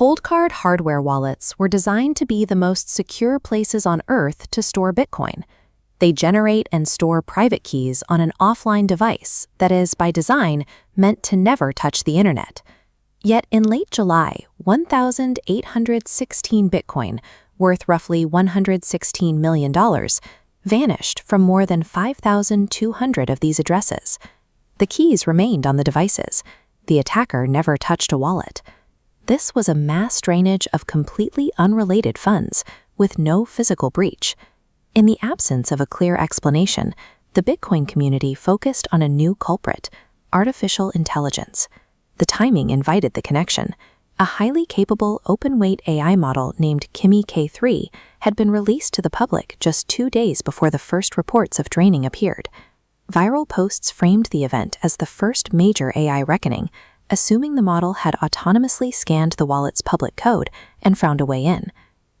Coldcard hardware wallets were designed to be the most secure places on Earth to store Bitcoin. They generate and store private keys on an offline device that is, by design, meant to never touch the internet. Yet in late July, 1,816 Bitcoin, worth roughly $116 million, vanished from more than 5,200 of these addresses. The keys remained on the devices. The attacker never touched a wallet. This was a mass drainage of completely unrelated funds with no physical breach. In the absence of a clear explanation, the Bitcoin community focused on a new culprit: artificial intelligence. The timing invited the connection. A highly capable open-weight AI model named Kimi K3 had been released to the public just 2 days before the first reports of draining appeared. Viral posts framed the event as the first major AI reckoning, assuming the model had autonomously scanned the wallet's public code and found a way in.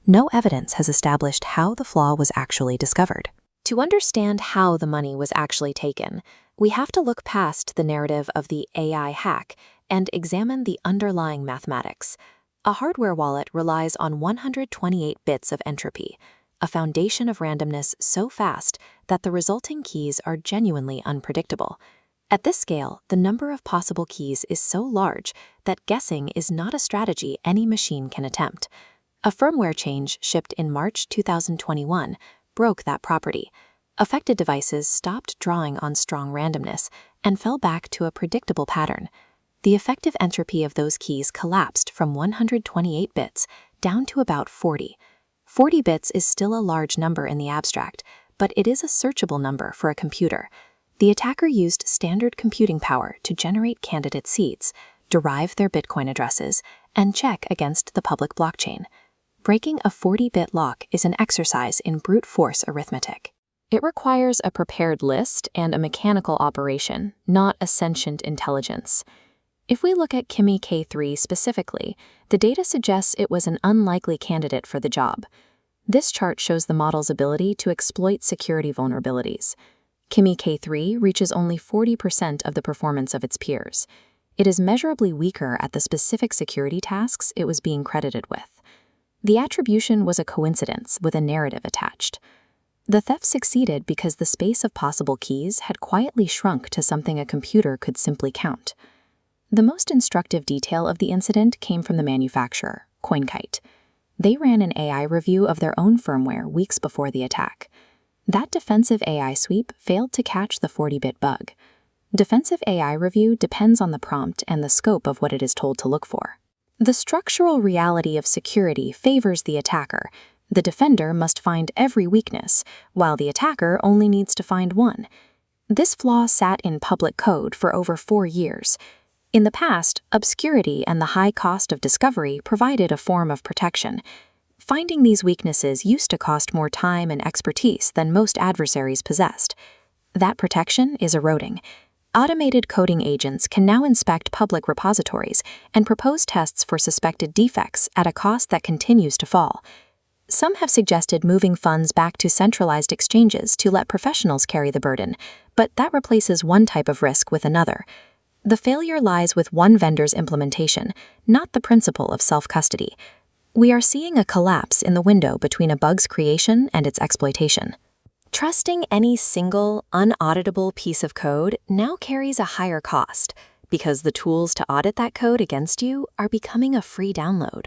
No evidence has established how the flaw was actually discovered. To understand how the money was actually taken, we have to look past the narrative of the AI hack and examine the underlying mathematics. A hardware wallet relies on 128 bits of entropy, a foundation of randomness so fast that the resulting keys are genuinely unpredictable. At this scale, the number of possible keys is so large that guessing is not a strategy any machine can attempt. A firmware change shipped in March 2021 broke that property. Affected devices stopped drawing on strong randomness and fell back to a predictable pattern. The effective entropy of those keys collapsed from 128 bits down to about 40. 40 bits is still a large number in the abstract, but it is a searchable number for a computer. The attacker used standard computing power to generate candidate seeds, derive their Bitcoin addresses, and check against the public blockchain. Breaking a 40-bit lock is an exercise in brute force arithmetic. It requires a prepared list and a mechanical operation, not a sentient intelligence. If we look at Kimi K3 specifically, the data suggests it was an unlikely candidate for the job. This chart shows the model's ability to exploit security vulnerabilities. Kimi K3 reaches only 40% of the performance of its peers. It is measurably weaker at the specific security tasks it was being credited with. The attribution was a coincidence with a narrative attached. The theft succeeded because the space of possible keys had quietly shrunk to something a computer could simply count. The most instructive detail of the incident came from the manufacturer, Coldcard. They ran an AI review of their own firmware weeks before the attack. That defensive AI sweep failed to catch the 40-bit bug. Defensive AI review depends on the prompt and the scope of what it is told to look for. The structural reality of security favors the attacker. The defender must find every weakness, while the attacker only needs to find one. This flaw sat in public code for over 4 years. In the past, obscurity and the high cost of discovery provided a form of protection. Finding these weaknesses used to cost more time and expertise than most adversaries possessed. That protection is eroding. Automated coding agents can now inspect public repositories and propose tests for suspected defects at a cost that continues to fall. Some have suggested moving funds back to centralized exchanges to let professionals carry the burden, but that replaces one type of risk with another. The failure lies with one vendor's implementation, not the principle of self-custody. We are seeing a collapse in the window between a bug's creation and its exploitation. Trusting any single, unauditable piece of code now carries a higher cost because the tools to audit that code against you are becoming a free download.